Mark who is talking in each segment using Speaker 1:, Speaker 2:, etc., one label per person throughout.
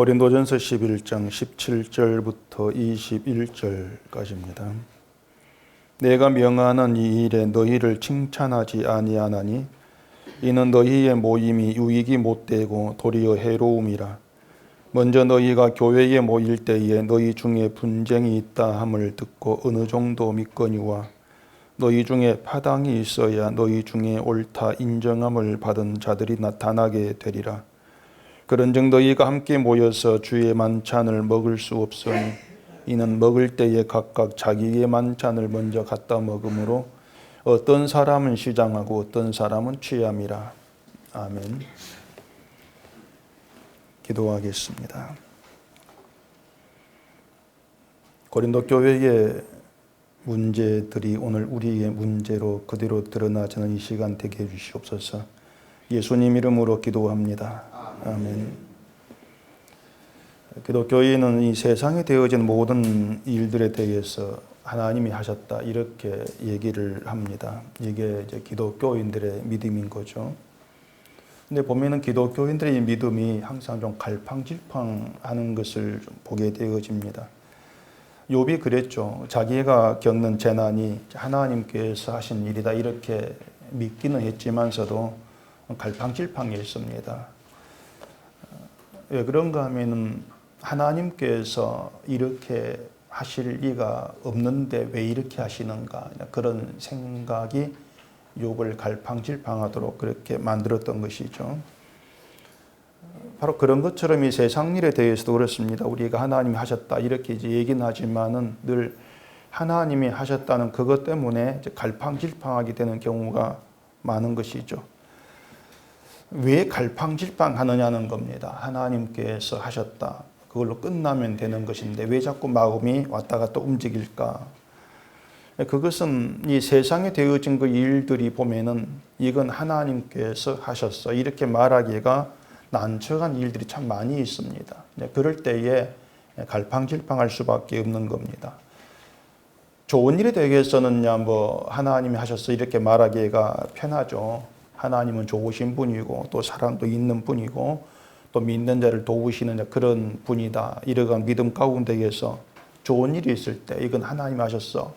Speaker 1: 고린도전서 11장 17절부터 21절까지입니다. 내가 명하는 이 일에 너희를 칭찬하지 아니하나니 이는 너희의 모임이 유익이 못되고 도리어 해로움이라. 먼저 너희가 교회에 모일 때에 너희 중에 분쟁이 있다 함을 듣고 어느 정도 믿거니와 너희 중에 파당이 있어야 너희 중에 옳다 인정함을 받은 자들이 나타나게 되리라. 그런즉 너희가 함께 모여서 주의 만찬을 먹을 수 없으니 이는 먹을 때에 각각 자기의 만찬을 먼저 갖다 먹으므로 어떤 사람은 시장하고 어떤 사람은 취함이라. 아멘. 기도하겠습니다. 고린도 교회의 문제들이 오늘 우리의 문제로 그대로 드러나지는 이 시간 되게 해주시옵소서. 예수님 이름으로 기도합니다. 아멘. 기독교인은 이 세상에 되어진 모든 일들에 대해서 하나님이 하셨다 이렇게 얘기를 합니다. 이게 이제 기독교인들의 믿음인 거죠. 근데 보면은 기독교인들의 믿음이 항상 좀 갈팡질팡하는 것을 좀 보게 되어집니다. 욥이 그랬죠. 자기가 겪는 재난이 하나님께서 하신 일이다 이렇게 믿기는 했지만서도 갈팡질팡했습니다. 왜 그런가 하면은 하나님께서 이렇게 하실 리가 없는데 왜 이렇게 하시는가 그런 생각이 욥을 갈팡질팡하도록 그렇게 만들었던 것이죠. 바로 그런 것처럼 이 세상 일에 대해서도 그렇습니다. 우리가 하나님이 하셨다 이렇게 이제 얘기는 하지만은 늘 하나님이 하셨다는 그것 때문에 이제 갈팡질팡하게 되는 경우가 많은 것이죠. 왜 갈팡질팡하느냐는 겁니다. 하나님께서 하셨다. 그걸로 끝나면 되는 것인데 왜 자꾸 마음이 왔다 갔다 움직일까? 그것은 이 세상에 되어진 그 일들이 보면은 이건 하나님께서 하셨어. 이렇게 말하기가 난처한 일들이 참 많이 있습니다. 그럴 때에 갈팡질팡할 수밖에 없는 겁니다. 좋은 일에 대해서는야 뭐 하나님이 하셨어. 이렇게 말하기가 편하죠. 하나님은 좋으신 분이고 또 사랑도 있는 분이고 또 믿는 자를 도우시는 그런 분이다. 이러한 믿음 가운데에서 좋은 일이 있을 때 이건 하나님이 하셨어.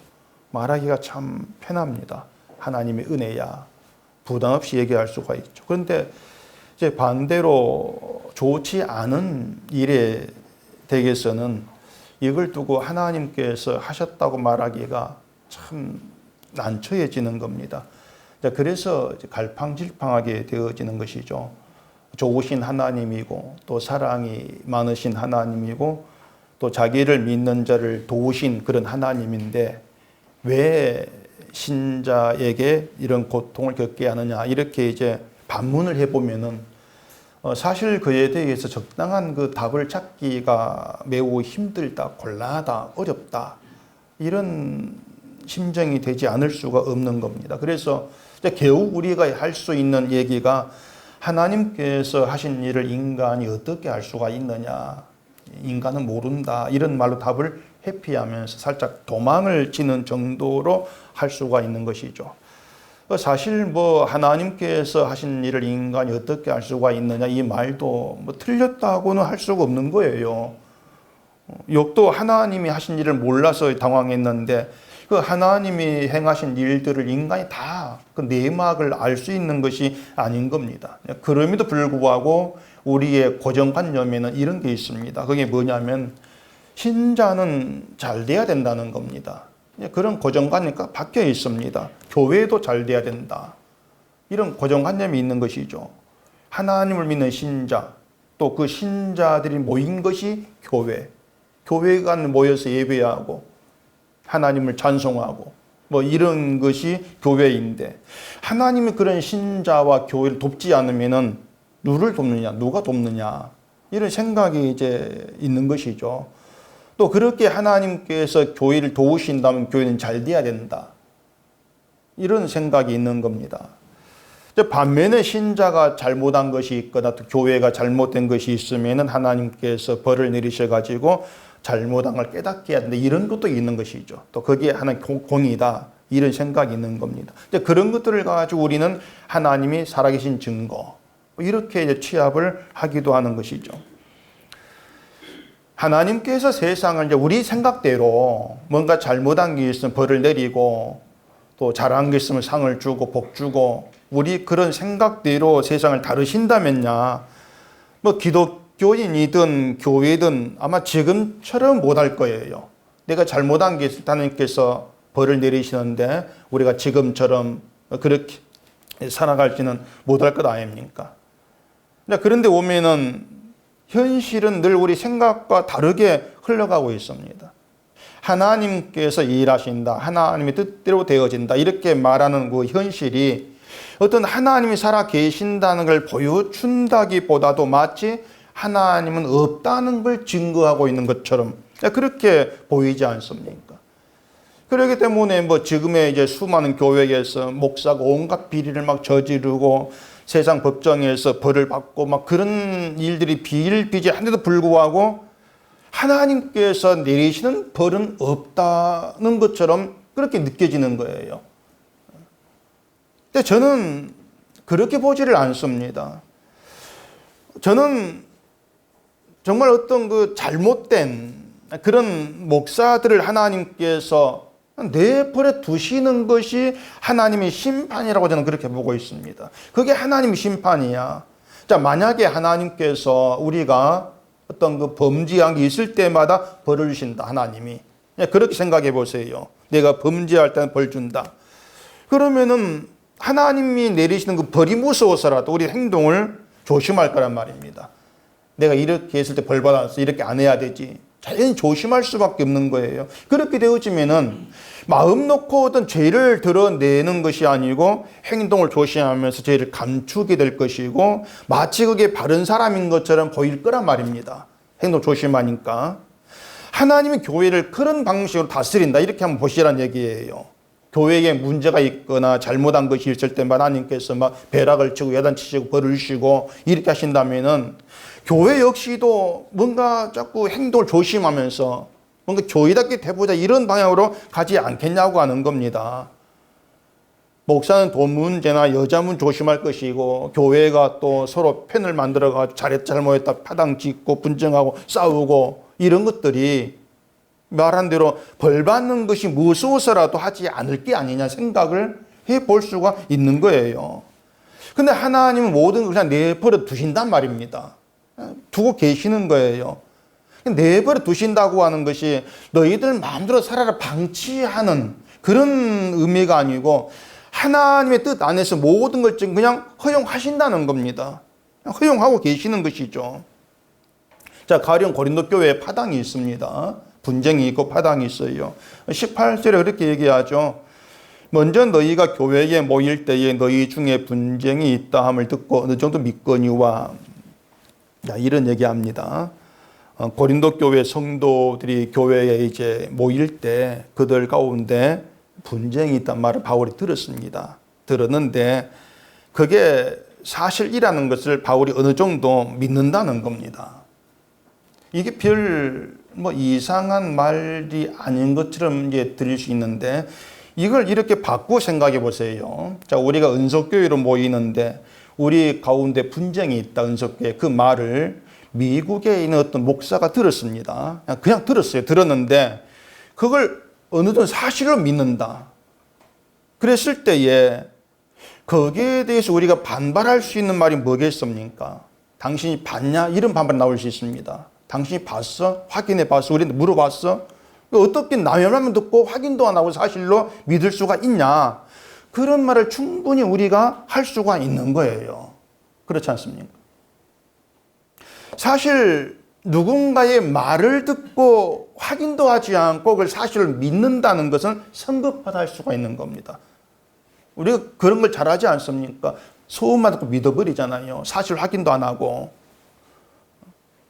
Speaker 1: 말하기가 참 편합니다. 하나님의 은혜야. 부담 없이 얘기할 수가 있죠. 그런데 이제 반대로 좋지 않은 일에 대해서는 이걸 두고 하나님께서 하셨다고 말하기가 참 난처해지는 겁니다. 그래서 갈팡질팡하게 되어지는 것이죠. 좋으신 하나님이고 또 사랑이 많으신 하나님이고 또 자기를 믿는 자를 도우신 그런 하나님인데 왜 신자에게 이런 고통을 겪게 하느냐 이렇게 이제 반문을 해보면은 사실 그에 대해서 적당한 그 답을 찾기가 매우 힘들다, 곤란하다, 어렵다 이런 심정이 되지 않을 수가 없는 겁니다. 그래서 겨우 우리가 할 수 있는 얘기가 하나님께서 하신 일을 인간이 어떻게 할 수가 있느냐, 인간은 모른다 이런 말로 답을 회피하면서 살짝 도망을 치는 정도로 할 수가 있는 것이죠. 사실 뭐 하나님께서 하신 일을 인간이 어떻게 할 수가 있느냐 이 말도 뭐 틀렸다고는 할 수가 없는 거예요. 욥도 하나님이 하신 일을 몰라서 당황했는데 그 하나님이 행하신 일들을 인간이 다 그 내막을 알 수 있는 것이 아닌 겁니다. 그럼에도 불구하고 우리의 고정관념에는 이런 게 있습니다. 그게 뭐냐면 신자는 잘 돼야 된다는 겁니다. 그런 고정관념이 박혀 있습니다. 교회도 잘 돼야 된다. 이런 고정관념이 있는 것이죠. 하나님을 믿는 신자, 또 그 신자들이 모인 것이 교회. 교회가 모여서 예배하고 하나님을 찬송하고 뭐 이런 것이 교회인데 하나님이 그런 신자와 교회를 돕지 않으면은 누를 돕느냐, 누가 돕느냐 이런 생각이 이제 있는 것이죠. 또 그렇게 하나님께서 교회를 도우신다면 교회는 잘 돼야 된다. 이런 생각이 있는 겁니다. 반면에 신자가 잘못한 것이 있거나 또 교회가 잘못된 것이 있으면 하나님께서 벌을 내리셔가지고 잘못한 걸 깨닫게 해야 된다. 이런 것도 있는 것이죠. 또 그게 하나의 공이다. 이런 생각이 있는 겁니다. 그런 것들을 가지고 우리는 하나님이 살아계신 증거 이렇게 이제 취합을 하기도 하는 것이죠. 하나님께서 세상을 이제 우리 생각대로 뭔가 잘못한 게 있으면 벌을 내리고 또 잘한 게 있으면 상을 주고 복 주고 우리 그런 생각대로 세상을 다루신다면야 뭐 기독교인이든 교회든 아마 지금처럼 못할 거예요. 내가 잘못한 게 있을 때 하나님께서 벌을 내리시는데 우리가 지금처럼 그렇게 살아갈지는 못할 것 아닙니까? 그런데 오면은 현실은 늘 우리 생각과 다르게 흘러가고 있습니다. 하나님께서 일하신다. 하나님의 뜻대로 되어진다. 이렇게 말하는 그 현실이 어떤 하나님이 살아 계신다는 걸 보여준다기보다도 마치 하나님은 없다는 걸 증거하고 있는 것처럼 그렇게 보이지 않습니까? 그렇기 때문에 뭐 지금의 이제 수많은 교회에서 목사가 온갖 비리를 막 저지르고 세상 법정에서 벌을 받고 막 그런 일들이 비일비재한데도 불구하고 하나님께서 내리시는 벌은 없다는 것처럼 그렇게 느껴지는 거예요. 근데 저는 그렇게 보지를 않습니다. 저는 정말 어떤 그 잘못된 그런 목사들을 하나님께서 내버려 두시는 것이 하나님의 심판이라고 저는 그렇게 보고 있습니다. 그게 하나님의 심판이야. 자, 만약에 하나님께서 우리가 어떤 그 범죄한 게 있을 때마다 벌을 주신다, 하나님이. 그렇게 생각해 보세요. 내가 범죄할 때는 벌 준다. 그러면은 하나님이 내리시는 그 벌이 무서워서라도 우리 행동을 조심할 거란 말입니다. 내가 이렇게 했을 때 벌 받아서 이렇게 안 해야 되지. 자연히 조심할 수밖에 없는 거예요. 그렇게 되어지면은 마음 놓고 어떤 죄를 드러내는 것이 아니고 행동을 조심하면서 죄를 감추게 될 것이고 마치 그게 바른 사람인 것처럼 보일 거란 말입니다. 행동 조심하니까. 하나님이 교회를 그런 방식으로 다스린다. 이렇게 한번 보시라는 얘기예요. 교회에 문제가 있거나 잘못한 것이 있을 때마다 하나님께서 막 벼락을 치고 야단치시고 벌을 주시고 이렇게 하신다면은 교회 역시도 뭔가 자꾸 행동을 조심하면서 뭔가 교회답게 돼보자 이런 방향으로 가지 않겠냐고 하는 겁니다. 목사는 돈 문제나 여자 문 조심할 것이고 교회가 또 서로 편을 만들어가지고 잘했다 잘못했다 파당 짓고 분쟁하고 싸우고 이런 것들이 말한 대로 벌 받는 것이 무서워서라도 하지 않을 게 아니냐 생각을 해볼 수가 있는 거예요. 근데 하나님은 모든 걸 그냥 내버려 두신단 말입니다. 두고 계시는 거예요. 내버려 두신다고 하는 것이 너희들 마음대로 살아라 방치하는 그런 의미가 아니고 하나님의 뜻 안에서 모든 걸 그냥 허용하신다는 겁니다. 허용하고 계시는 것이죠. 자, 가령 고린도 교회에 파당이 있습니다. 분쟁이 있고 파당이 있어요. 18절에 그렇게 얘기하죠. 먼저 너희가 교회에 모일 때에 너희 중에 분쟁이 있다 함을 듣고 어느 정도 믿거니와 이런 얘기합니다. 고린도 교회 성도들이 교회에 이제 모일 때 그들 가운데 분쟁이 있단 말을 바울이 들었습니다. 들었는데 그게 사실이라는 것을 바울이 어느 정도 믿는다는 겁니다. 이게 별 이상한 말이 아닌 것처럼 이제 들릴 수 있는데 이걸 이렇게 바꾸어 생각해 보세요. 자, 우리가 은석교회로 모이는데 우리 가운데 분쟁이 있다, 은석교회. 그 말을 미국에 있는 어떤 목사가 들었습니다. 그냥 들었어요. 들었는데 그걸 어느 정도 사실로 믿는다. 그랬을 때에 거기에 대해서 우리가 반발할 수 있는 말이 뭐겠습니까? 당신이 봤냐? 이런 반발이 나올 수 있습니다. 당신이 봤어? 확인해 봤어? 우리한테 물어봤어? 어떻게 남의 말만 듣고 확인도 안 하고 사실로 믿을 수가 있냐? 그런 말을 충분히 우리가 할 수가 있는 거예요. 그렇지 않습니까? 사실 누군가의 말을 듣고 확인도 하지 않고 그걸 사실을 믿는다는 것은 성급하다 할 수가 있는 겁니다. 우리가 그런 걸 잘하지 않습니까? 소문만 듣고 믿어버리잖아요. 사실 확인도 안 하고.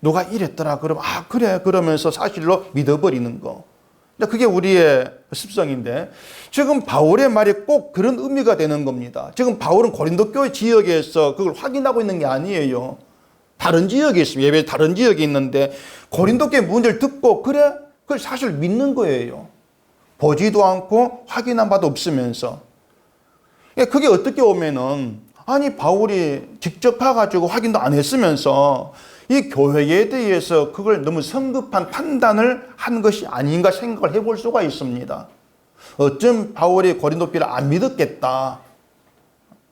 Speaker 1: 누가 이랬더라 그러면 그래 그러면서 사실로 믿어버리는 거. 그게 우리의 습성인데 지금 바울의 말이 꼭 그런 의미가 되는 겁니다. 지금 바울은 고린도 교회 지역에서 그걸 확인하고 있는 게 아니에요. 다른 지역에 있습니다. 예배 다른 지역에 있는데 고린도 교회 문제를 듣고 그래? 그걸 사실 믿는 거예요. 보지도 않고 확인한 바도 없으면서. 그게 어떻게 오면은 아니 바울이 직접 가가지고 확인도 안 했으면서 이 교회에 대해서 그걸 너무 성급한 판단을 한 것이 아닌가 생각을 해볼 수가 있습니다. 어쩜 바울이 고린도 교회를 안 믿었겠다.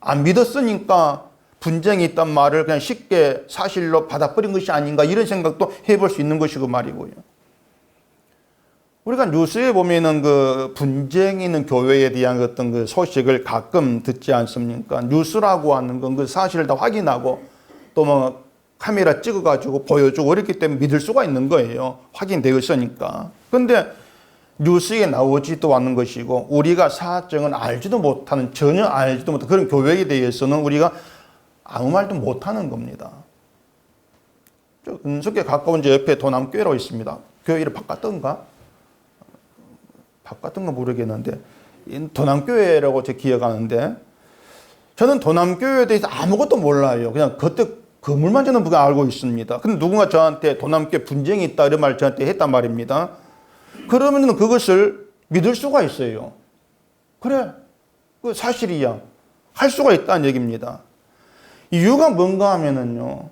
Speaker 1: 안 믿었으니까 분쟁이 있단 말을 그냥 쉽게 사실로 받아버린 것이 아닌가 이런 생각도 해볼 수 있는 것이고 말이고요. 우리가 뉴스에 보면은 그 분쟁이 있는 교회에 대한 어떤 그 소식을 가끔 듣지 않습니까? 뉴스라고 하는 건 그 사실을 다 확인하고 또 뭐 카메라 찍어가지고 보여주고 이렇기 때문에 믿을 수가 있는 거예요. 확인되어 있으니까. 근데 뉴스에 나오지도 않는 것이고 우리가 사정은 알지도 못하는 전혀 알지도 못하는 그런 교회에 대해서는 우리가 아무 말도 못하는 겁니다. 은숙에 가까운 제 옆에 도남교회로 있습니다. 교회 이름 바꿨던가? 바꿨던가 모르겠는데 도남교회라고 제가 기억하는데 저는 도남교회에 대해서 아무것도 몰라요. 그냥 그때 건물만 저는 그냥 알고 있습니다. 근데 누군가 저한테 도남교회 분쟁이 있다 이런 말 저한테 했단 말입니다. 그러면 그것을 믿을 수가 있어요. 그래, 그 사실이야. 할 수가 있다는 얘기입니다. 이유가 뭔가 하면은요,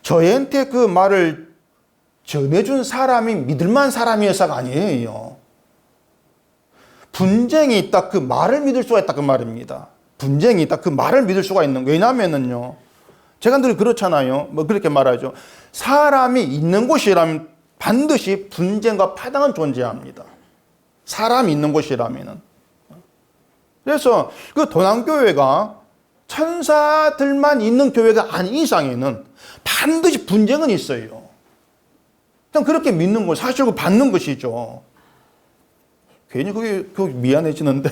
Speaker 1: 저희한테 그 말을 전해준 사람이 믿을만한 사람이어서가 아니에요. 분쟁이 있다, 그 말을 믿을 수가 있다, 그 말입니다. 분쟁이 있다, 그 말을 믿을 수가 있는 거예요. 왜냐하면은요, 제가 늘 그렇잖아요. 뭐 그렇게 말하죠. 사람이 있는 곳이라면 반드시 분쟁과 파당은 존재합니다. 사람이 있는 곳이라면은. 그래서 그 도남교회가 천사들만 있는 교회가 아닌 이상에는 반드시 분쟁은 있어요. 그냥 그렇게 믿는 거, 사실을 받는 것이죠. 괜히 그게 미안해지는데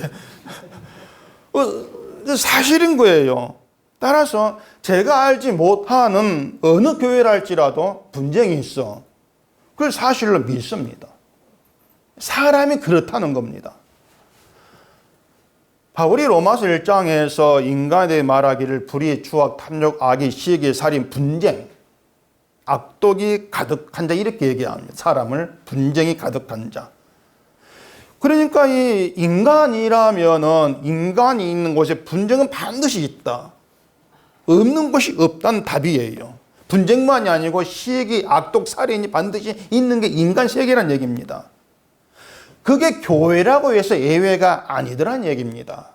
Speaker 1: 사실인 거예요. 따라서 제가 알지 못하는 어느 교회라 할지라도 분쟁이 있어. 그걸 사실로 믿습니다. 사람이 그렇다는 겁니다. 바울이 로마서 1장에서 인간에 대해 말하기를 불의, 추악, 탐욕, 악의, 시기, 살인, 분쟁, 악독이 가득한 자 이렇게 얘기합니다. 사람을 분쟁이 가득한 자. 그러니까 이 인간이라면은 인간이 있는 곳에 분쟁은 반드시 있다. 없는 것이 없다는 답이에요. 분쟁만이 아니고 시기, 악독, 살인이 반드시 있는 게 인간 세계란 얘기입니다. 그게 교회라고 해서 예외가 아니더란 얘기입니다.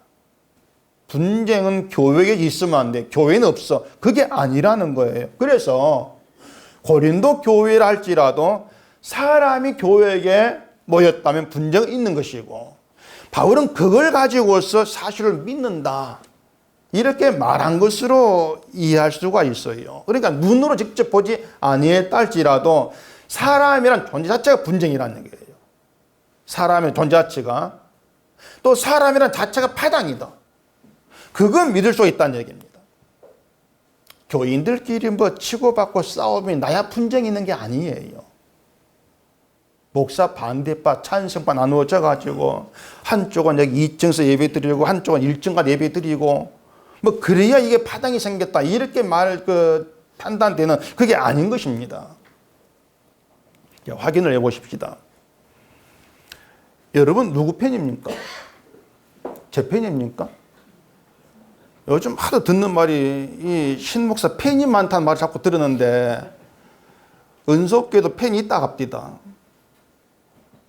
Speaker 1: 분쟁은 교회에 있으면 안 돼. 교회는 없어. 그게 아니라는 거예요. 그래서 고린도 교회라 할지라도 사람이 교회에 모였다면 분쟁은 있는 것이고 바울은 그걸 가지고서 사실을 믿는다. 이렇게 말한 것으로 이해할 수가 있어요. 그러니까 눈으로 직접 보지 아니했다 할지라도 사람이란 존재 자체가 분쟁이라는 얘기예요. 사람의 존재 자체가 또 사람이란 자체가 파당이다. 그건 믿을 수 있다는 얘기입니다. 교인들끼리 뭐 치고받고 싸움이 나야 분쟁이 있는 게 아니에요. 목사 반대파 찬성파 나누어져 가지고 한쪽은 여기 2층에서 예배 드리고 한쪽은 1층가 예배 드리고 뭐 그래야 이게 파당이 생겼다 이렇게 판단되는 그게 아닌 것입니다. 확인을 해보십시다. 여러분 누구 팬입니까? 제 팬입니까? 요즘 하도 듣는 말이 이 신목사 팬이 많다는 말을 자꾸 들었는데 은속교도 팬이 있다 합디다.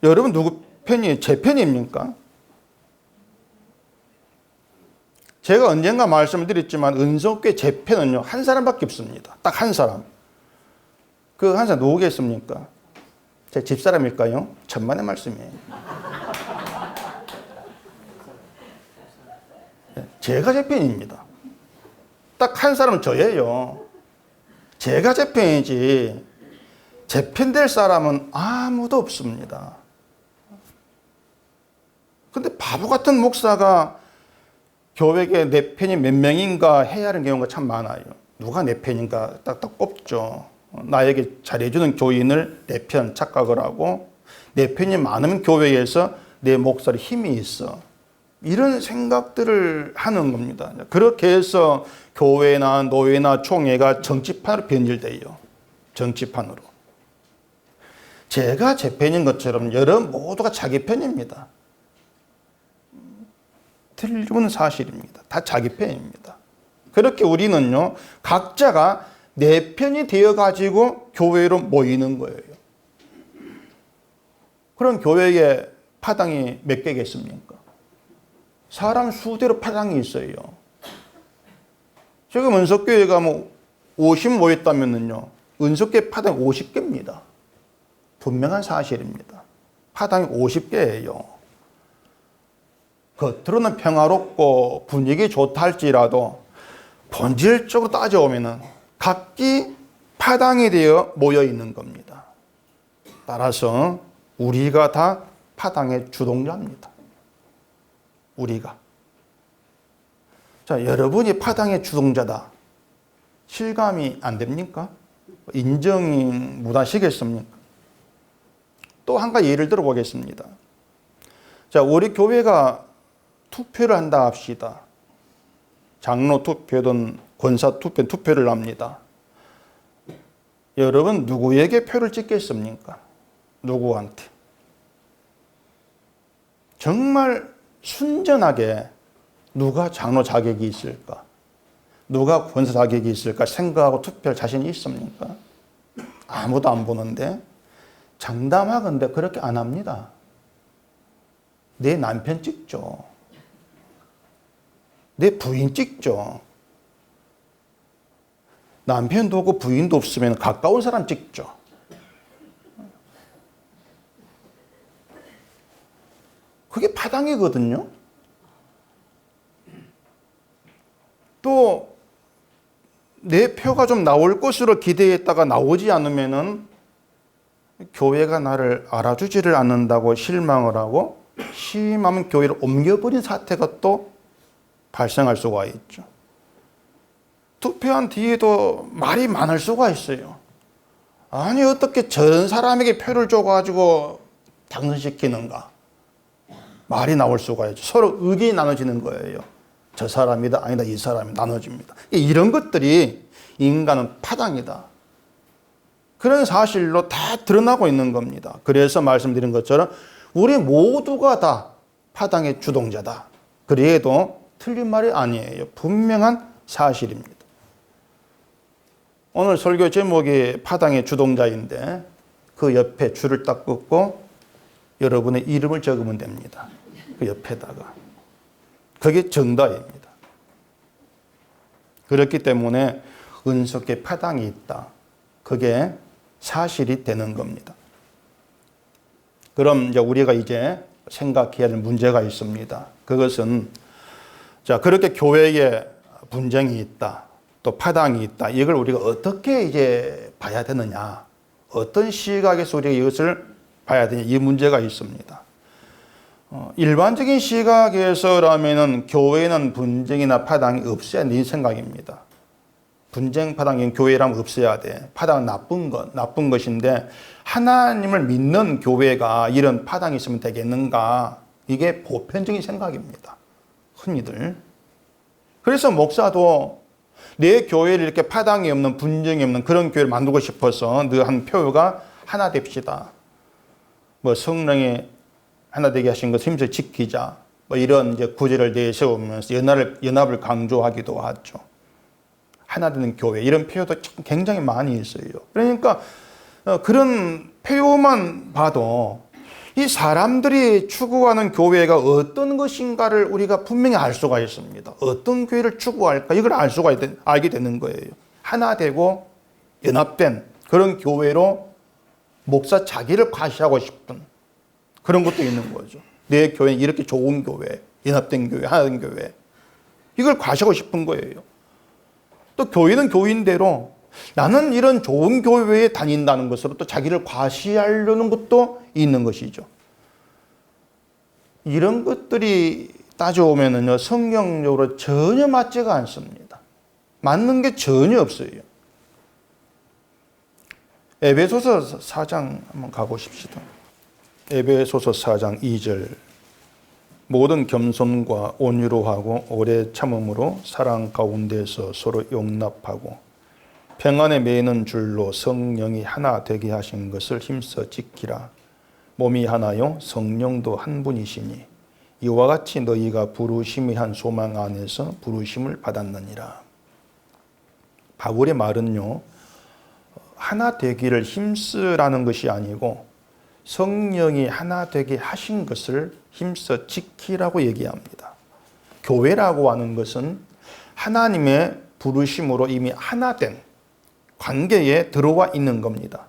Speaker 1: 여러분 누구 팬이에요? 제 팬입니까? 제가 언젠가 말씀을 드렸지만 은속교회 제 팬은요 한 사람밖에 없습니다. 딱 한 사람. 그 한 사람 누구겠습니까? 제 집사람일까요? 천만의 말씀이에요. 제가 제 팬입니다. 딱 한 사람은 저예요. 제가 제 팬이지 제 팬 될 사람은 아무도 없습니다. 근데 바보 같은 목사가 교회에 내 팬이 몇 명인가 해야 하는 경우가 참 많아요. 누가 내 팬인가 딱딱 꼽죠. 나에게 잘해주는 교인을 내 편 착각을 하고 내 팬이 많으면 교회에서 내 목소리 힘이 있어. 이런 생각들을 하는 겁니다. 그렇게 해서 교회나 노회나 총회가 정치판으로 변질돼요. 정치판으로. 제가 제 편인 것처럼 여러분 모두가 자기 편입니다. 틀림없는 사실입니다. 다 자기 편입니다. 그렇게 우리는요, 각자가 내 편이 되어가지고 교회로 모이는 거예요. 그런 교회에 파당이 몇 개겠습니까? 사람 수대로 파당이 있어요. 지금 은석교회가 50 모였다면요, 은석교회 파당이 50개입니다. 분명한 사실입니다. 파당이 50개예요. 겉으로는 평화롭고 분위기 좋다 할지라도 본질적으로 따져보면 각기 파당이 되어 모여 있는 겁니다. 따라서 우리가 다 파당의 주동자입니다. 우리가. 자, 여러분이 파당의 주동자다. 실감이 안 됩니까? 인정이 못하시겠습니까? 또 한 가지 예를 들어보겠습니다. 자, 우리 교회가 투표를 한다 합시다. 장로 투표든 권사 투표를 합니다. 여러분, 누구에게 표를 찍겠습니까? 누구한테? 정말 순전하게 누가 장로 자격이 있을까? 누가 권사 자격이 있을까 생각하고 투표할 자신이 있습니까? 아무도 안 보는데 장담하건대 그렇게 안 합니다. 내 남편 찍죠. 내 부인 찍죠. 남편도 없고 부인도 없으면 가까운 사람 찍죠. 그게 파당이거든요. 또 내 표가 좀 나올 것으로 기대했다가 나오지 않으면은 교회가 나를 알아주지를 않는다고 실망을 하고 심하면 교회를 옮겨버린 사태가 또 발생할 수가 있죠. 투표한 뒤에도 말이 많을 수가 있어요. 아니, 어떻게 저런 사람에게 표를 줘가지고 당선시키는가? 말이 나올 수가 있죠. 서로 의견이 나눠지는 거예요. 저 사람이다, 아니다, 이 사람이 나눠집니다. 이런 것들이 인간은 파당이다. 그런 사실로 다 드러나고 있는 겁니다. 그래서 말씀드린 것처럼 우리 모두가 다 파당의 주동자다. 그래도 틀린 말이 아니에요. 분명한 사실입니다. 오늘 설교 제목이 파당의 주동자인데 그 옆에 줄을 딱 긋고 여러분의 이름을 적으면 됩니다. 그 옆에다가. 그게 정답입니다. 그렇기 때문에 은석계 파당이 있다. 그게 사실이 되는 겁니다. 그럼 우리가 이제 생각해야 할 문제가 있습니다. 그것은 자, 그렇게 교회에 분쟁이 있다. 또 파당이 있다. 이걸 우리가 어떻게 이제 봐야 되느냐. 어떤 시각에서 우리가 이것을 봐야 되냐. 이 문제가 있습니다. 일반적인 시각에서라면은 교회는 분쟁이나 파당이 없어야 한다는 생각입니다. 분쟁, 파당이 교회라면 없어야 돼. 파당은 나쁜 것인데 하나님을 믿는 교회가 이런 파당이 있으면 되겠는가? 이게 보편적인 생각입니다. 흔히들. 그래서 목사도 내 교회를 이렇게 파당이 없는, 분쟁이 없는 그런 교회를 만들고 싶어서 늘 한 표가 하나 됩시다. 성령이 하나 되게 하신 것을 힘써 지키자. 이런 이제 구절을 내세우면서 연합을 강조하기도 하죠. 하나 되는 교회. 이런 표현도 굉장히 많이 있어요. 그러니까 그런 표현만 봐도 이 사람들이 추구하는 교회가 어떤 것인가를 우리가 분명히 알 수가 있습니다. 어떤 교회를 추구할까? 이걸 알게 되는 거예요. 하나 되고 연합된 그런 교회로 목사 자기를 과시하고 싶은 그런 것도 있는 거죠. 내 교회는 이렇게 좋은 교회, 연합된 교회, 하나된 교회. 이걸 과시하고 싶은 거예요. 또 교회는 교인대로 나는 이런 좋은 교회에 다닌다는 것으로 또 자기를 과시하려는 것도 있는 것이죠. 이런 것들이 따져오면은요, 성경적으로 전혀 맞지가 않습니다. 맞는 게 전혀 없어요. 에베소서 4장 한번 가보십시다. 에베소서 4장 2절. 모든 겸손과 온유로 하고 오래 참음으로 사랑 가운데서 서로 용납하고 평안에 매이는 줄로 성령이 하나 되게 하신 것을 힘써 지키라. 몸이 하나요 성령도 한 분이시니 이와 같이 너희가 부르심이 한 소망 안에서 부르심을 받았느니라. 바울의 말은요, 하나 되기를 힘쓰라는 것이 아니고 성령이 하나 되게 하신 것을 힘써 지키라고 얘기합니다. 교회라고 하는 것은 하나님의 부르심으로 이미 하나 된 관계에 들어와 있는 겁니다.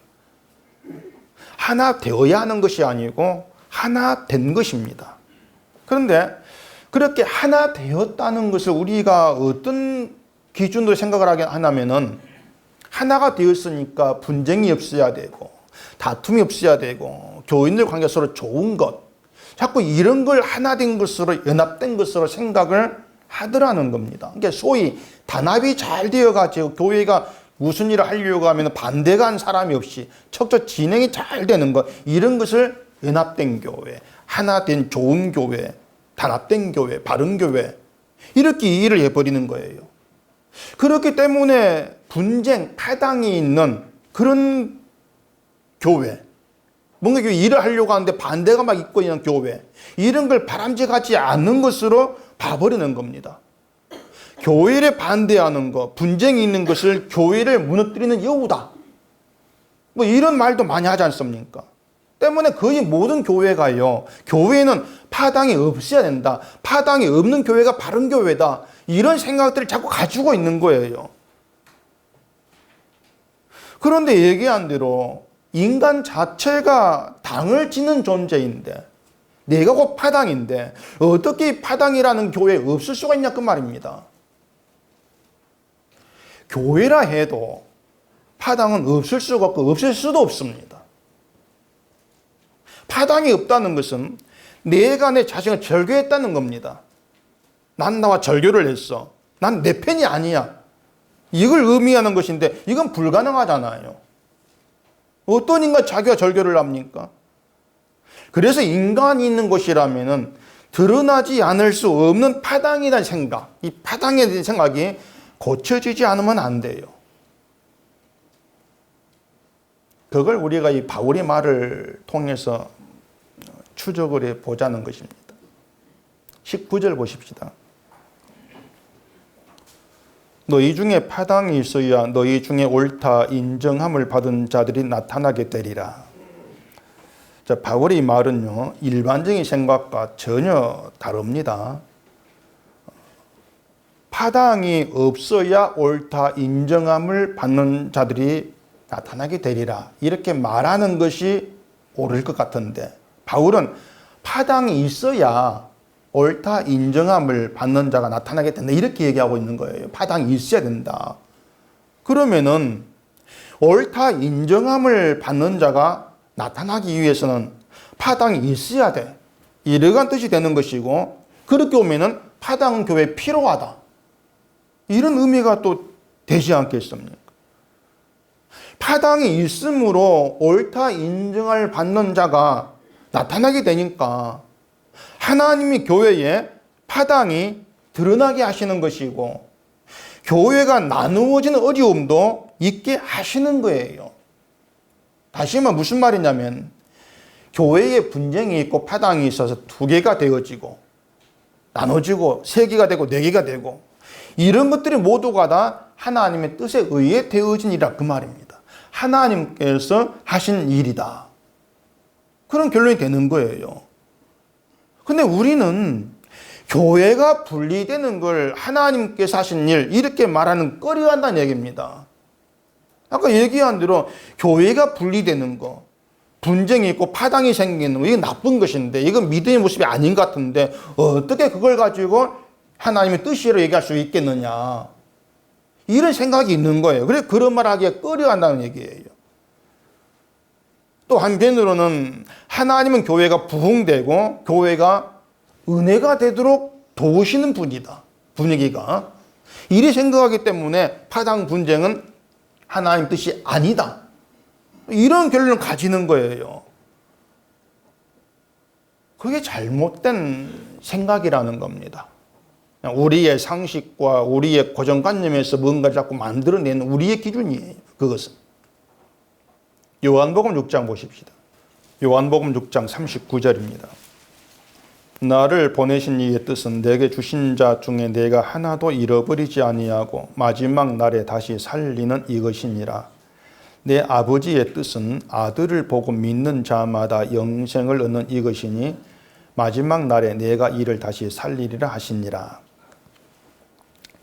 Speaker 1: 하나 되어야 하는 것이 아니고 하나 된 것입니다. 그런데 그렇게 하나 되었다는 것을 우리가 어떤 기준으로 생각을 하게 하냐면은, 하나가 되었으니까 분쟁이 없어야 되고 다툼이 없어야 되고 교인들 관계가 서로 좋은 것, 자꾸 이런 걸 하나 된 것으로, 연합된 것으로 생각을 하더라는 겁니다. 그러니까 소위 단합이 잘 되어가지고 교회가 무슨 일을 하려고 하면 반대가 한 사람이 없이 척척 진행이 잘 되는 것, 이런 것을 연합된 교회, 하나 된 좋은 교회, 단합된 교회, 바른 교회, 이렇게 이해를 해버리는 거예요. 그렇기 때문에 분쟁, 파당이 있는 그런 교회, 뭔가 일을 하려고 하는데 반대가 막 있고 있는 교회, 이런 걸 바람직하지 않는 것으로 봐버리는 겁니다. 교회를 반대하는 것, 분쟁이 있는 것을 교회를 무너뜨리는 여우다, 뭐 이런 말도 많이 하지 않습니까? 때문에 거의 모든 교회가요, 교회는 파당이 없어야 된다, 파당이 없는 교회가 바른 교회다, 이런 생각들을 자꾸 가지고 있는 거예요. 그런데 얘기한 대로 인간 자체가 당을 지는 존재인데, 내가 곧 파당인데 어떻게 파당이라는 교회에 없을 수가 있냐 그 말입니다. 교회라 해도 파당은 없을 수가 없고 없을 수도 없습니다. 파당이 없다는 것은 내가 내 자신을 절교했다는 겁니다. 난 나와 절교를 했어, 난 내 편이 아니야, 이걸 의미하는 것인데 이건 불가능하잖아요. 어떤 인간 자기가 절교를 합니까? 그래서 인간이 있는 곳이라면은 드러나지 않을 수 없는 파당이라는 생각, 이 파당에 대한 생각이 고쳐지지 않으면 안 돼요. 그걸 우리가 이 바울의 말을 통해서 추적을 해 보자는 것입니다. 19절 보십시다. 너희 중에 파당이 있어야 너희 중에 옳다 인정함을 받은 자들이 나타나게 되리라. 자, 바울의 말은요, 일반적인 생각과 전혀 다릅니다. 파당이 없어야 옳다 인정함을 받는 자들이 나타나게 되리라, 이렇게 말하는 것이 옳을 것 같은데, 바울은 파당이 있어야 옳다 인정함을 받는 자가 나타나게 된다, 이렇게 얘기하고 있는 거예요. 파당이 있어야 된다. 그러면은 옳다 인정함을 받는 자가 나타나기 위해서는 파당이 있어야 돼, 이러한 뜻이 되는 것이고, 그렇게 오면은 파당 교회 필요하다, 이런 의미가 또 되지 않겠습니까? 파당이 있으므로 옳다 인정을 받는 자가 나타나게 되니까 하나님이 교회에 파당이 드러나게 하시는 것이고, 교회가 나누어지는 어려움도 있게 하시는 거예요. 다시 말하면 무슨 말이냐면, 교회에 분쟁이 있고 파당이 있어서 두 개가 되어지고 나눠지고 세 개가 되고 네 개가 되고, 이런 것들이 모두가 다 하나님의 뜻에 의해 되어진 일이라 그 말입니다. 하나님께서 하신 일이다, 그런 결론이 되는 거예요. 근데 우리는 교회가 분리되는 걸 하나님께서 하신 일, 이렇게 말하는 꺼려한다는 얘기입니다. 아까 얘기한 대로 교회가 분리되는 거, 분쟁이 있고 파당이 생기는 거, 이게 나쁜 것인데, 이건 믿음의 모습이 아닌 것 같은데 어떻게 그걸 가지고 하나님의 뜻이라고 얘기할 수 있겠느냐, 이런 생각이 있는 거예요. 그래서 그런 말 하기에 꺼려한다는 얘기예요. 또 한편으로는 하나님은 교회가 부흥되고 교회가 은혜가 되도록 도우시는 분이다, 분위기가. 이리 생각하기 때문에 파당 분쟁은 하나님 뜻이 아니다, 이런 결론을 가지는 거예요. 그게 잘못된 생각이라는 겁니다. 우리의 상식과 우리의 고정관념에서 뭔가를 자꾸 만들어내는 우리의 기준이에요. 그것은. 요한복음 6장 보십시다. 요한복음 6장 39절입니다. 나를 보내신 이의 뜻은 내게 주신 자 중에 내가 하나도 잃어버리지 아니하고 마지막 날에 다시 살리는 이것이니라. 내 아버지의 뜻은 아들을 보고 믿는 자마다 영생을 얻는 이것이니 마지막 날에 내가 이를 다시 살리리라 하시니라.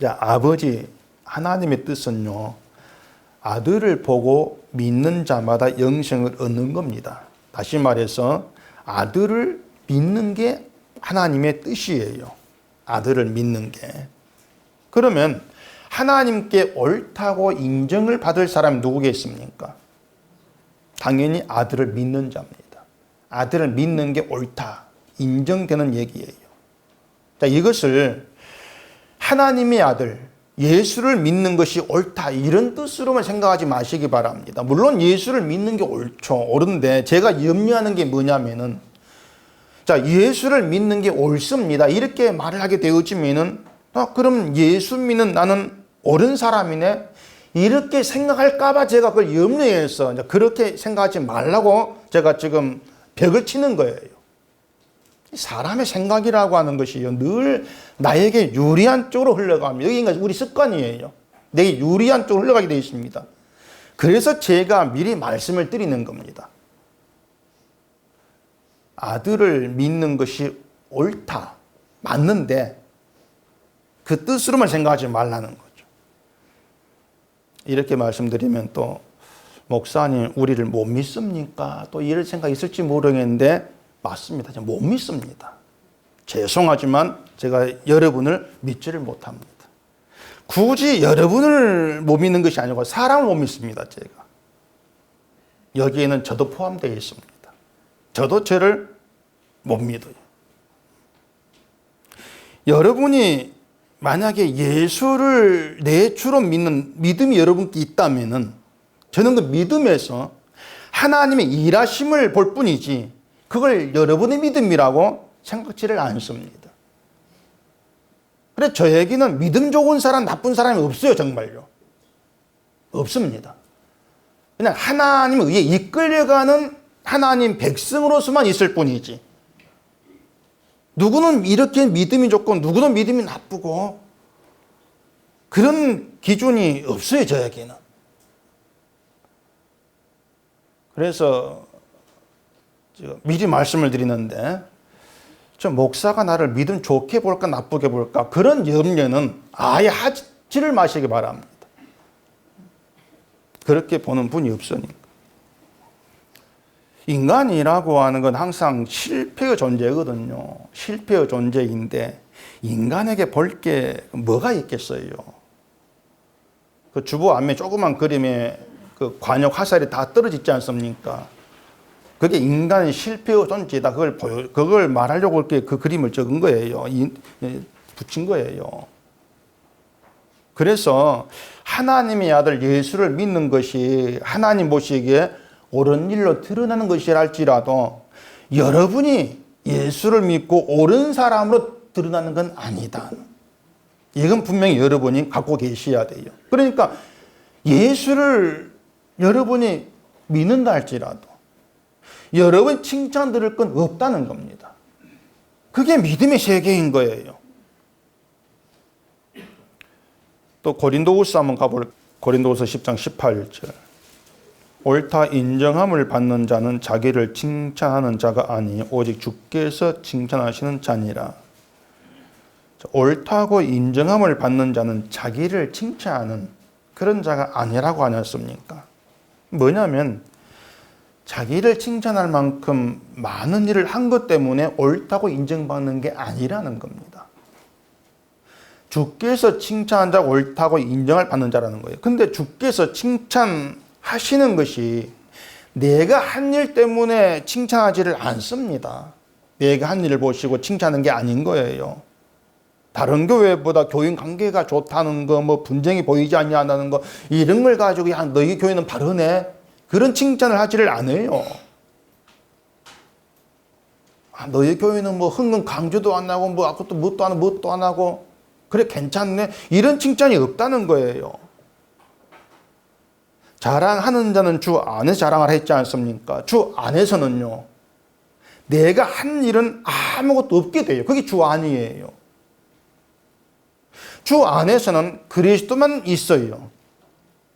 Speaker 1: 자, 아버지 하나님의 뜻은요, 아들을 보고 믿는 자마다 영생을 얻는 겁니다. 다시 말해서 아들을 믿는 게 하나님의 뜻이에요. 아들을 믿는 게. 그러면 하나님께 옳다고 인정을 받을 사람이 누구겠습니까? 당연히 아들을 믿는 자입니다. 아들을 믿는 게 옳다, 인정되는 얘기예요. 자, 이것을 하나님의 아들, 예수를 믿는 것이 옳다, 이런 뜻으로만 생각하지 마시기 바랍니다. 물론 예수를 믿는 게 옳죠. 옳은데 제가 염려하는 게 뭐냐면은, 자, 예수를 믿는 게 옳습니다, 이렇게 말을 하게 되어지면은, 그럼 예수 믿는 나는 옳은 사람이네, 이렇게 생각할까봐 제가 그걸 염려해서 그렇게 생각하지 말라고 제가 지금 벽을 치는 거예요. 사람의 생각이라고 하는 것이요, 늘 나에게 유리한 쪽으로 흘러갑니다. 여기가 우리 습관이에요. 내게 유리한 쪽으로 흘러가게 되어 있습니다. 그래서 제가 미리 말씀을 드리는 겁니다. 아들을 믿는 것이 옳다, 맞는데 그 뜻으로만 생각하지 말라는 거죠. 이렇게 말씀드리면 또 목사님 우리를 못 믿습니까? 또 이런 생각이 있을지 모르겠는데 맞습니다. 제가 못 믿습니다. 죄송하지만 제가 여러분을 믿지를 못합니다. 굳이 여러분을 못 믿는 것이 아니고 사람을 못 믿습니다. 제가. 여기에는 저도 포함되어 있습니다. 저도 저를 못 믿어요. 여러분이 만약에 예수를 내 주로 믿는 믿음이 여러분께 있다면은 저는 그 믿음에서 하나님의 일하심을 볼 뿐이지 그걸 여러분의 믿음이라고 생각지를 않습니다. 그래서 저에게는 믿음 좋은 사람, 나쁜 사람이 없어요. 정말요. 없습니다. 그냥 하나님에 의해 이끌려가는 하나님 백성으로서만 있을 뿐이지, 누구는 이렇게 믿음이 좋고 누구는 믿음이 나쁘고 그런 기준이 없어요. 저에게는. 그래서 미리 말씀을 드리는데, 저 목사가 나를 믿음 좋게 볼까 나쁘게 볼까 그런 염려는 아예 하지를 마시기 바랍니다. 그렇게 보는 분이 없으니까. 인간이라고 하는 건 항상 실패의 존재거든요. 실패의 존재인데 인간에게 볼 게 뭐가 있겠어요? 그 주보 앞에 조그만 그림에 그 관역 화살이 다 떨어지지 않습니까? 그게 인간의 실패의 존재다. 그걸 말하려고 이렇게 그 그림을 적은 거예요. 붙인 거예요. 그래서 하나님의 아들 예수를 믿는 것이 하나님 보시기에 옳은 일로 드러나는 것이라 할지라도 여러분이 예수를 믿고 옳은 사람으로 드러나는 건 아니다. 이건 분명히 여러분이 갖고 계셔야 돼요. 그러니까 예수를 여러분이 믿는다 할지라도 여러분 칭찬 들을 건 없다는 겁니다. 그게 믿음의 세계인 거예요. 또 고린도후서 한번 가볼까요? 고린도후서 10장 18절. 옳다 인정함을 받는 자는 자기를 칭찬하는 자가 아니 오직 주께서 칭찬하시는 자니라. 옳다고 인정함을 받는 자는 자기를 칭찬하는 그런 자가 아니라고 하지 않습니까? 뭐냐면 자기를 칭찬할 만큼 많은 일을 한 것 때문에 옳다고 인정받는 게 아니라는 겁니다. 주께서 칭찬한다고 옳다고 인정을 받는 자라는 거예요. 근데 주께서 칭찬하시는 것이 내가 한 일 때문에 칭찬하지를 않습니다. 내가 한 일을 보시고 칭찬하는 게 아닌 거예요. 다른 교회보다 교인 관계가 좋다는 거, 뭐 분쟁이 보이지 않냐는 거, 이런 걸 가지고 야 너희 교회는 바르네, 그런 칭찬을 하지를 않아요. 너희 교회는 뭐 흥은 강조도 안 하고 뭐 아무것도 뭣도 안 하고 그래 괜찮네, 이런 칭찬이 없다는 거예요. 자랑하는 자는 주 안에서 자랑을 했지 않습니까? 주 안에서는요 내가 한 일은 아무것도 없게 돼요. 그게 주 안이에요. 주 안에서는 그리스도만 있어요.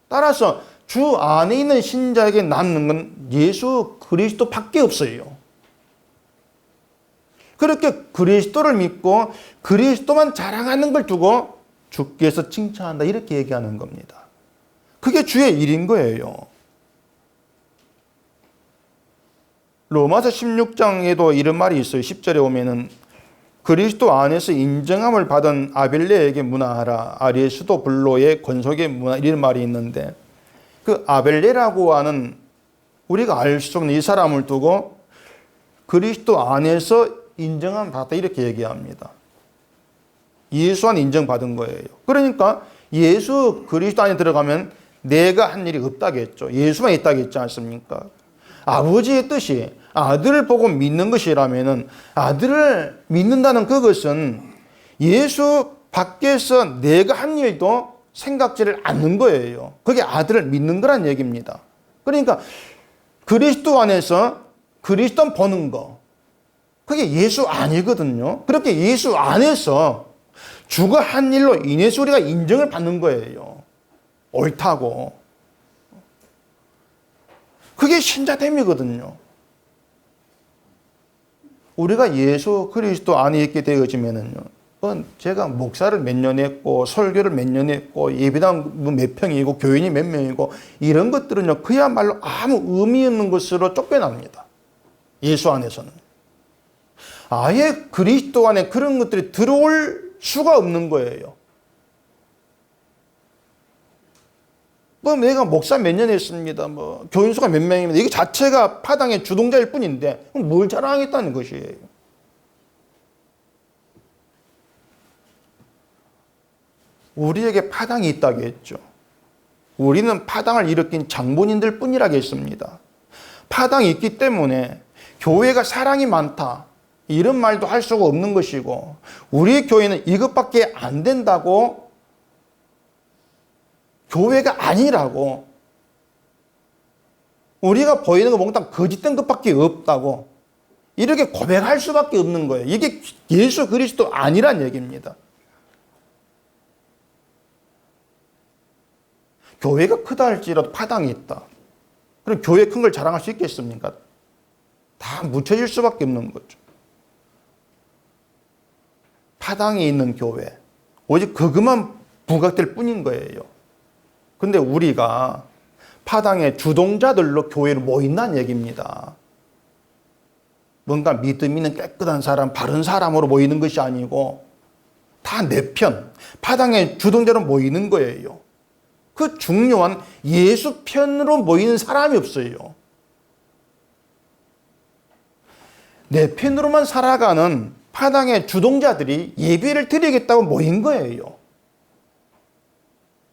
Speaker 1: 따라서 주 안에 있는 신자에게 남는 건 예수 그리스도밖에 없어요. 그렇게 그리스도를 믿고 그리스도만 자랑하는 걸 두고 주께서 칭찬한다 이렇게 얘기하는 겁니다. 그게 주의 일인 거예요. 로마서 16장에도 이런 말이 있어요. 10절에 오면은 그리스도 안에서 인정함을 받은 아벨레에게 문화하라. 아리에스도 블로의 권속에 문화 이런 말이 있는데 그 아벨레라고 하는 우리가 알 수 없는 이 사람을 두고 그리스도 안에서 인정함을 받았다 이렇게 얘기합니다. 예수 안에 인정받은 거예요. 그러니까 예수 그리스도 안에 들어가면 내가 한 일이 없다겠죠. 예수만 있다겠지 않습니까? 아버지의 뜻이 아들을 보고 믿는 것이라면은 아들을 믿는다는 그것은 예수 밖에서 내가 한 일도 생각지를 않는 거예요. 그게 아들을 믿는 거란 얘기입니다. 그러니까 그리스도 안에서 그리스도 보는 거 그게 예수 아니거든요. 그렇게 예수 안에서 주가 한 일로 인해서 우리가 인정을 받는 거예요. 옳다고. 그게 신자됨이거든요. 우리가 예수 그리스도 안에 있게 되어지면은요. 제가 목사를 몇 년 했고 설교를 몇 년 했고 예배당 몇 평이고 교인이 몇 명이고 이런 것들은요. 그야말로 아무 의미 없는 것으로 쫓겨납니다. 예수 안에서는. 아예 그리스도 안에 그런 것들이 들어올 수가 없는 거예요. 내가 목사 몇 년 했습니다. 교인 수가 몇 명입니다. 이게 자체가 파당의 주동자일 뿐인데 뭘 자랑하겠다는 것이에요. 우리에게 파당이 있다고 했죠. 우리는 파당을 일으킨 장본인들 뿐이라겠습니다. 파당이 있기 때문에 교회가 사랑이 많다. 이런 말도 할 수가 없는 것이고 우리 교회는 이것밖에 안 된다고 교회가 아니라고 우리가 보이는 거 몽땅 거짓된 것밖에 없다고 이렇게 고백할 수밖에 없는 거예요. 이게 예수 그리스도 아니란 얘기입니다. 교회가 크다 할지라도 파당이 있다. 그럼 교회 큰 걸 자랑할 수 있겠습니까? 다 묻혀질 수밖에 없는 거죠. 파당이 있는 교회 오직 그것만 부각될 뿐인 거예요. 근데 우리가 파당의 주동자들로 교회를 모인다는 얘기입니다. 뭔가 믿음 있는 깨끗한 사람, 바른 사람으로 모이는 것이 아니고 다 내 편, 파당의 주동자로 모이는 거예요. 그 중요한 예수 편으로 모이는 사람이 없어요. 내 편으로만 살아가는 파당의 주동자들이 예배를 드리겠다고 모인 거예요.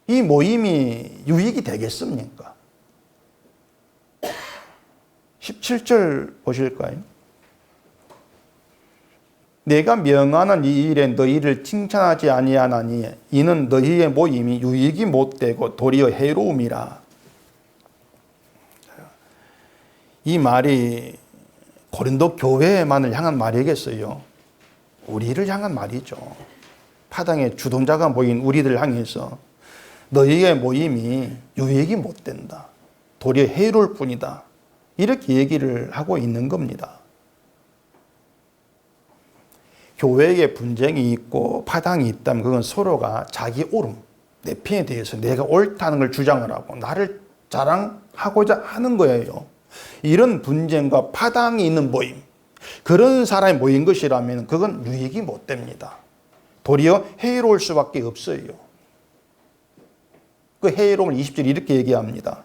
Speaker 1: 이 모임이 유익이 되겠습니까? 17절 보실까요? 내가 명하는 이 일에 너희를 칭찬하지 아니하나니 이는 너희의 모임이 유익이 못되고 도리어 해로움이라. 이 말이 고린도 교회만을 향한 말이겠어요? 우리를 향한 말이죠. 파당의 주동자가 모인 우리들 향해서 너희의 모임이 유익이 못된다. 도리어 해로울 뿐이다. 이렇게 얘기를 하고 있는 겁니다. 교회에 분쟁이 있고 파당이 있다면 그건 서로가 자기 옳음, 내 편에 대해서 내가 옳다는 걸 주장을 하고 나를 자랑하고자 하는 거예요. 이런 분쟁과 파당이 있는 모임, 그런 사람이 모인 것이라면 그건 유익이 못 됩니다. 도리어 해로울 수밖에 없어요. 그 해로움을 20절 이렇게 얘기합니다.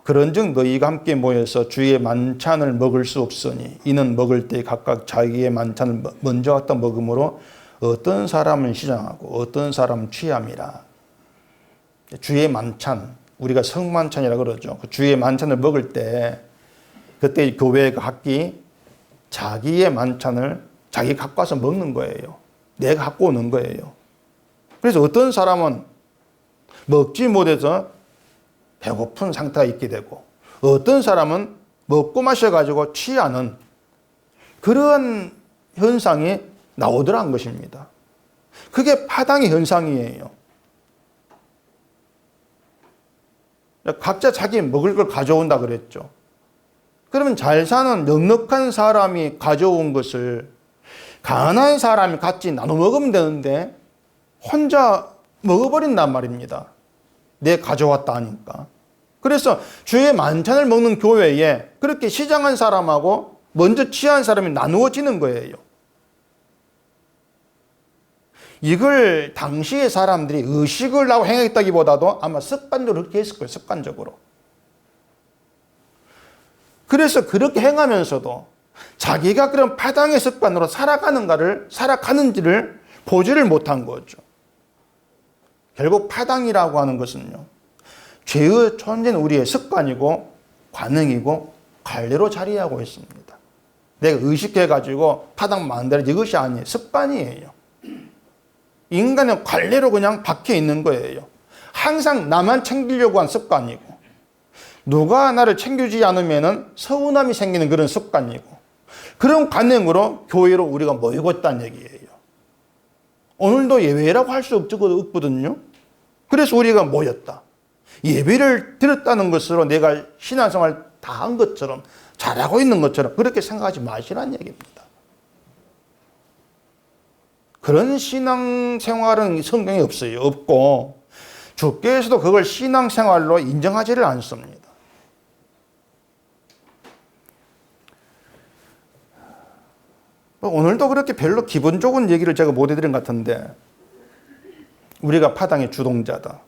Speaker 1: 그런즉 너희가 함께 모여서 주의 만찬을 먹을 수 없으니 이는 먹을 때 각각 자기의 만찬을 먼저 갖다 먹음으로 어떤 사람은 시장하고 어떤 사람은 취함이라. 주의 만찬, 우리가 성만찬이라고 그러죠. 그 주의 만찬을 먹을 때 그때 교회가 각기 자기의 만찬을 자기 갖고 와서 먹는 거예요. 내가 갖고 오는 거예요. 그래서 어떤 사람은 먹지 못해서 배고픈 상태가 있게 되고 어떤 사람은 먹고 마셔가지고 취하는 그러한 현상이 나오더란 것입니다. 그게 파당의 현상이에요. 각자 자기 먹을 걸 가져온다 그랬죠. 그러면 잘 사는 넉넉한 사람이 가져온 것을 가난한 사람이 같이 나눠 먹으면 되는데 혼자 먹어버린단 말입니다. 내 가져왔다 하니까. 그래서 주의 만찬을 먹는 교회에 그렇게 시장한 사람하고 먼저 취한 사람이 나누어지는 거예요. 이걸 당시의 사람들이 의식을 하고 행했다기보다도 아마 습관적으로 그렇게 했을 거예요. 습관적으로. 그래서 그렇게 행하면서도 자기가 그런 파당의 습관으로 살아가는지를 보지를 못한 거죠. 결국 파당이라고 하는 것은요, 죄의 존재는 우리의 습관이고 관행이고 관례로 자리하고 있습니다. 내가 의식해가지고 파당 만들어지 이것이 아니에요. 습관이에요. 인간의 관례로 그냥 박혀 있는 거예요. 항상 나만 챙기려고 한 습관이고, 누가 나를 챙겨주지 않으면 서운함이 생기는 그런 습관이고, 그런 관행으로 교회로 우리가 모이고 있다는 얘기예요. 오늘도 예배라고 할 수 없거든요. 그래서 우리가 모였다. 예배를 드렸다는 것으로 내가 신앙생활 다 한 것처럼, 잘하고 있는 것처럼 그렇게 생각하지 마시라는 얘기입니다. 그런 신앙생활은 성경에 없어요. 없고 주께서도 그걸 신앙생활로 인정하지를 않습니다. 오늘도 그렇게 별로 기분 좋은 얘기를 제가 못 해드린 것 같은데, 우리가 파당의 주동자다.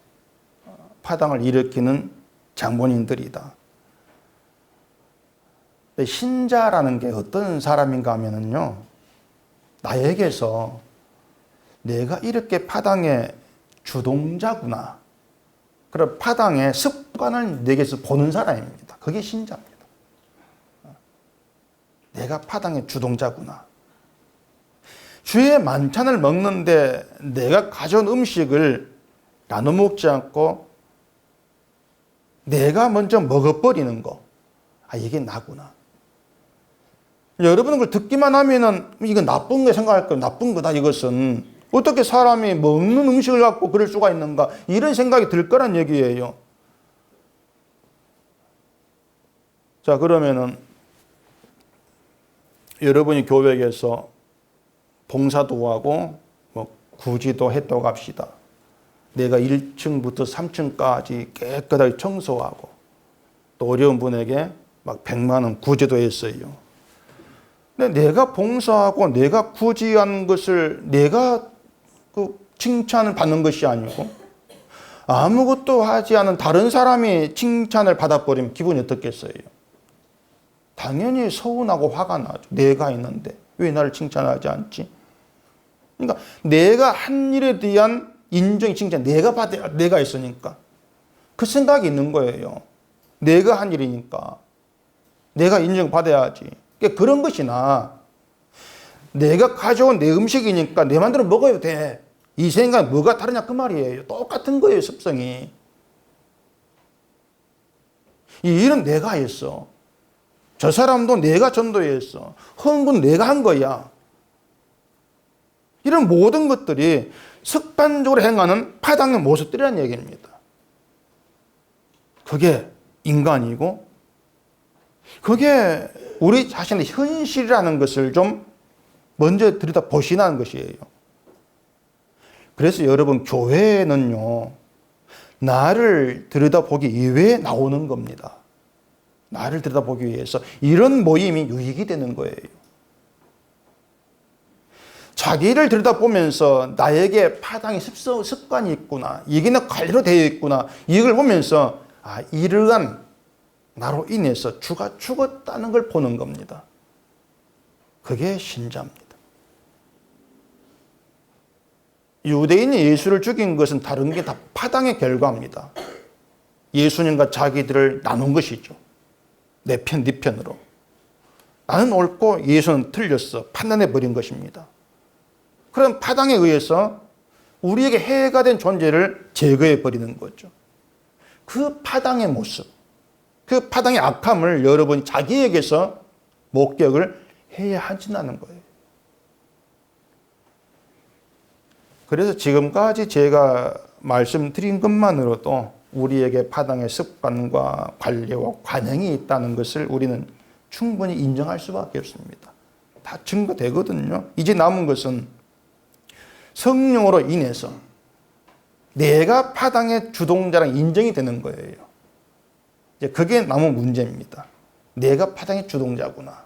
Speaker 1: 파당을 일으키는 장본인들이다. 신자라는 게 어떤 사람인가 하면은요, 나에게서 내가 이렇게 파당의 주동자구나, 그런 파당의 습관을 내게서 보는 사람입니다. 그게 신자입니다. 내가 파당의 주동자구나. 주의 만찬을 먹는데 내가 가져온 음식을 나눠 먹지 않고 내가 먼저 먹어버리는 거, 이게 나구나. 여러분은 그걸 듣기만 하면은 이거 나쁜 거 생각할 거예요. 나쁜 거다 이것은. 어떻게 사람이 먹는 음식을 갖고 그럴 수가 있는가, 이런 생각이 들 거란 얘기예요. 자, 그러면은 여러분이 교회에서 봉사도 하고 구지도 했다고 합시다. 내가 1층부터 3층까지 깨끗하게 청소하고, 또 어려운 분에게 막 100만 원 구제도 했어요. 근데 내가 봉사하고 내가 구제한 것을 내가 칭찬을 받는 것이 아니고 아무것도 하지 않은 다른 사람이 칭찬을 받아버리면 기분이 어떻겠어요? 당연히 서운하고 화가 나죠. 내가 했는데 왜 나를 칭찬하지 않지? 그러니까 내가 한 일에 대한 인정, 칭찬 내가 했으니까 그 생각이 있는 거예요. 내가 한 일이니까 내가 인정받아야지. 그러니까 그런 것이나 내가 가져온 내 음식이니까 내 맘대로 먹어야 돼, 이 생각은 뭐가 다르냐 그 말이에요. 똑같은 거예요, 습성이. 이 일은 내가 했어. 저 사람도 내가 전도했어. 헌금 내가 한 거야. 이런 모든 것들이 습관적으로 행하는 파당의 모습들이라는 얘기입니다. 그게 인간이고, 그게 우리 자신의 현실이라는 것을 좀 먼저 들여다보시라는 것이에요. 그래서 여러분, 교회는요, 나를 들여다보기 위해 나오는 겁니다. 나를 들여다보기 위해서 이런 모임이 유익이 되는 거예요. 자기를 들여다보면서 나에게 파당의 습관이 있구나, 이게 내 관리로 되어 있구나, 이걸 보면서 이러한 나로 인해서 주가 죽었다는 걸 보는 겁니다. 그게 신자입니다. 유대인이 예수를 죽인 것은 다른 게 다 파당의 결과입니다. 예수님과 자기들을 나눈 것이죠. 내 편, 네 편으로. 나는 옳고 예수는 틀렸어, 판단해버린 것입니다. 그런 파당에 의해서 우리에게 해가 된 존재를 제거해버리는 거죠. 그 파당의 모습, 그 파당의 악함을 여러분이 자기에게서 목격을 해야 하진다는 거예요. 그래서 지금까지 제가 말씀드린 것만으로도 우리에게 파당의 습관과 관례와 관행이 있다는 것을 우리는 충분히 인정할 수밖에 없습니다. 다 증거되거든요. 이제 남은 것은 성령으로 인해서 내가 파당의 주동자랑 인정이 되는 거예요. 이제 그게 남은 문제입니다. 내가 파당의 주동자구나.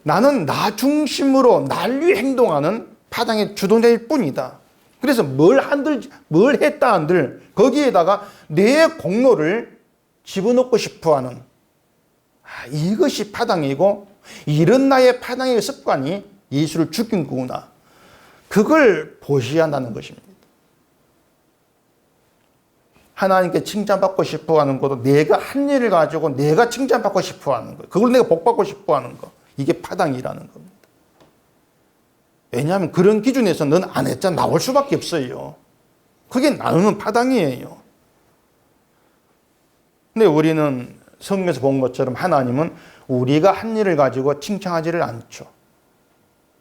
Speaker 1: 나는 나 중심으로 날 위해 행동하는 파당의 주동자일 뿐이다. 그래서 뭘 했다 한들 거기에다가 내 공로를 집어넣고 싶어하는 이것이 파당이고 이런 나의 파당의 습관이 예수를 죽인 거구나. 그걸 보시한다는 것입니다. 하나님께 칭찬받고 싶어하는 것도 내가 한 일을 가지고 내가 칭찬받고 싶어하는 거예요. 그걸 내가 복받고 싶어하는 거. 이게 파당이라는 겁니다. 왜냐하면 그런 기준에서 넌 안 했잖아 나올 수밖에 없어요. 그게 나누는 파당이에요. 근데 우리는 성경에서 본 것처럼 하나님은 우리가 한 일을 가지고 칭찬하지를 않죠.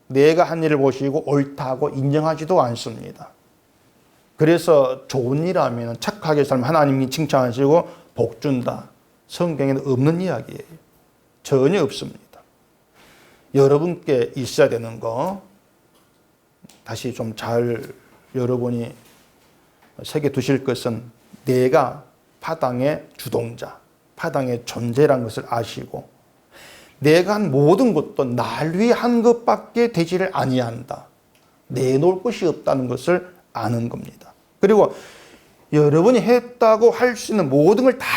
Speaker 1: 내가 한 일을 보시고 옳다고 인정하지도 않습니다. 그래서 좋은 일 하면 착하게 살면 하나님이 칭찬하시고 복 준다. 성경에는 없는 이야기예요. 전혀 없습니다. 여러분께 있어야 되는 거 다시 좀 잘 여러분이 새겨 두실 것은 내가 파당의 주동자, 파당의 존재라는 것을 아시고 내가 한 모든 것도 날 위해 한 것밖에 되지를 아니한다. 내놓을 것이 없다는 것을 아는 겁니다. 그리고 여러분이 했다고 할 수 있는 모든 걸 다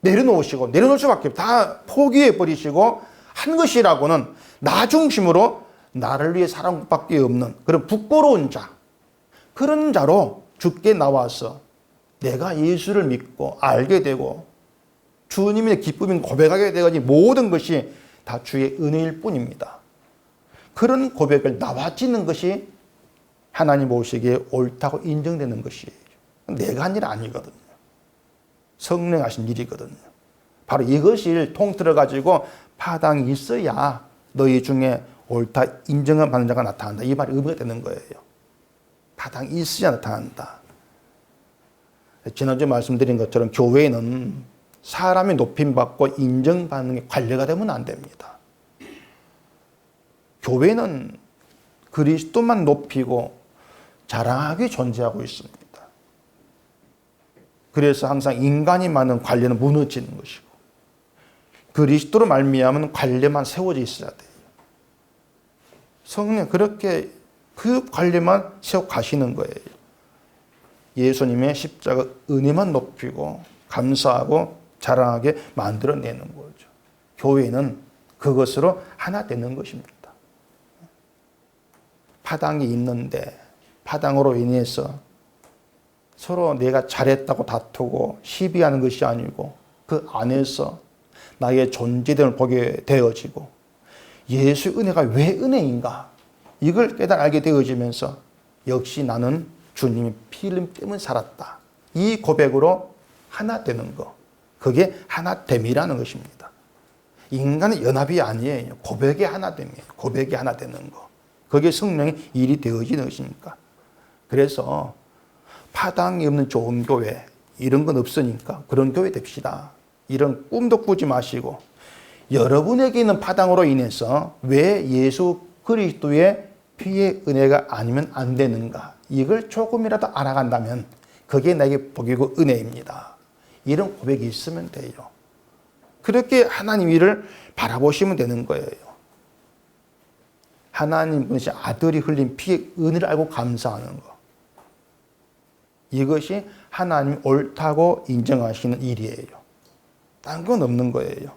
Speaker 1: 내려놓으시고 내려놓을 수밖에 없다. 다 포기해 버리시고 한 것이라고는 나 중심으로 나를 위해 살아온 것밖에 없는 그런 부끄러운 자, 그런 자로 주께 나와서 내가 예수를 믿고 알게 되고 주님의 기쁨인 고백하게 되어지 모든 것이 다 주의 은혜일 뿐입니다. 그런 고백을 나와 짓는 것이 하나님 보시기에 옳다고 인정되는 것이에요. 내가 한 일 아니거든요. 성령 하신 일이거든요. 바로 이것을 통틀어 가지고 파당이 있어야 너희 중에 옳다 인정을 받는 자가 나타난다. 이 말이 의미가 되는 거예요. 파당이 있어야 나타난다. 지난주에 말씀드린 것처럼 교회는 사람이 높임받고 인정받는 게 관례가 되면 안 됩니다. 교회는 그리스도만 높이고 자랑하게 존재하고 있습니다. 그래서 항상 인간이 많은 관례는 무너지는 것이고 그리스도로 말미암은 관례만 세워져 있어야 돼요. 성령 그렇게 그 관례만 세워 가시는 거예요. 예수님의 십자가 은혜만 높이고 감사하고 자랑하게 만들어내는 거죠. 교회는 그것으로 하나 되는 것입니다. 파당이 있는데 파당으로 인해서 서로 내가 잘했다고 다투고 시비하는 것이 아니고 그 안에서 나의 존재됨을 보게 되어지고 예수의 은혜가 왜 은혜인가 이걸 깨달아 알게 되어지면서 역시 나는 주님의 피 흘림 때문에 살았다. 이 고백으로 하나 되는 거. 그게 하나됨이라는 것입니다. 인간의 연합이 아니에요. 고백의 하나됨이에요. 고백이 하나 되는 거. 그게 성령의 일이 되어지는 것이니까. 그래서 파당이 없는 좋은 교회 이런 건 없으니까 그런 교회 됩시다. 이런 꿈도 꾸지 마시고 여러분에게 있는 파당으로 인해서 왜 예수 그리스도의 피의 은혜가 아니면 안 되는가 이걸 조금이라도 알아간다면 그게 나에게 복이고 은혜입니다. 이런 고백이 있으면 돼요. 그렇게 하나님 일을 바라보시면 되는 거예요. 하나님 분이신 아들이 흘린 피의 은혜를 알고 감사하는 것. 이것이 하나님 옳다고 인정하시는 일이에요. 딴 건 없는 거예요.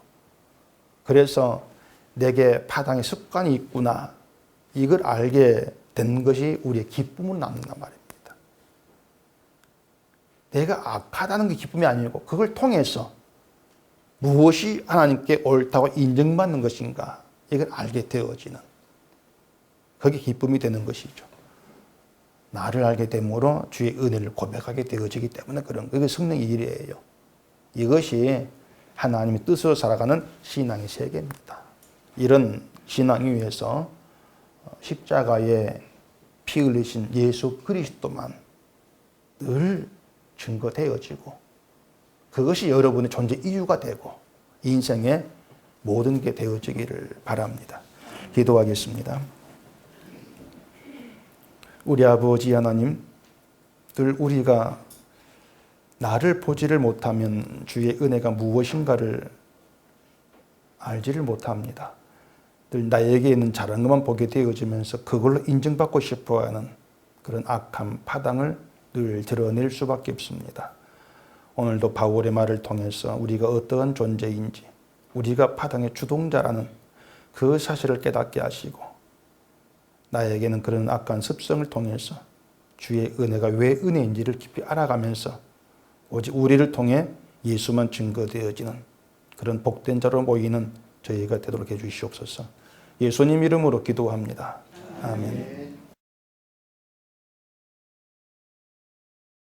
Speaker 1: 그래서 내게 파당의 습관이 있구나. 이걸 알게 된 것이 우리의 기쁨으로 남는단 말입니다. 내가 악하다는 게 기쁨이 아니고 그걸 통해서 무엇이 하나님께 옳다고 인정받는 것인가 이걸 알게 되어지는 그게 기쁨이 되는 것이죠. 나를 알게 됨으로 주의 은혜를 고백하게 되어지기 때문에 그런 그게 성령의 일이에요. 이것이 하나님의 뜻으로 살아가는 신앙의 세계입니다. 이런 신앙 위에서 십자가에 피 흘리신 예수 그리스도만 늘 증거되어지고 그것이 여러분의 존재 이유가 되고 인생의 모든 게 되어지기를 바랍니다. 기도하겠습니다. 우리 아버지 하나님, 늘 우리가 나를 보지를 못하면 주의 은혜가 무엇인가를 알지를 못합니다. 늘 나에게 있는 잘한 것만 보게 되어지면서 그걸로 인정받고 싶어하는 그런 악한 파당을 늘 드러낼 수밖에 없습니다. 오늘도 바울의 말을 통해서 우리가 어떠한 존재인지 우리가 파당의 주동자라는 그 사실을 깨닫게 하시고 나에게는 그런 악한 습성을 통해서 주의 은혜가 왜 은혜인지를 깊이 알아가면서 오직 우리를 통해 예수만 증거되어지는 그런 복된 자로 모이는 저희가 되도록 해주시옵소서. 예수님 이름으로 기도합니다. 아멘.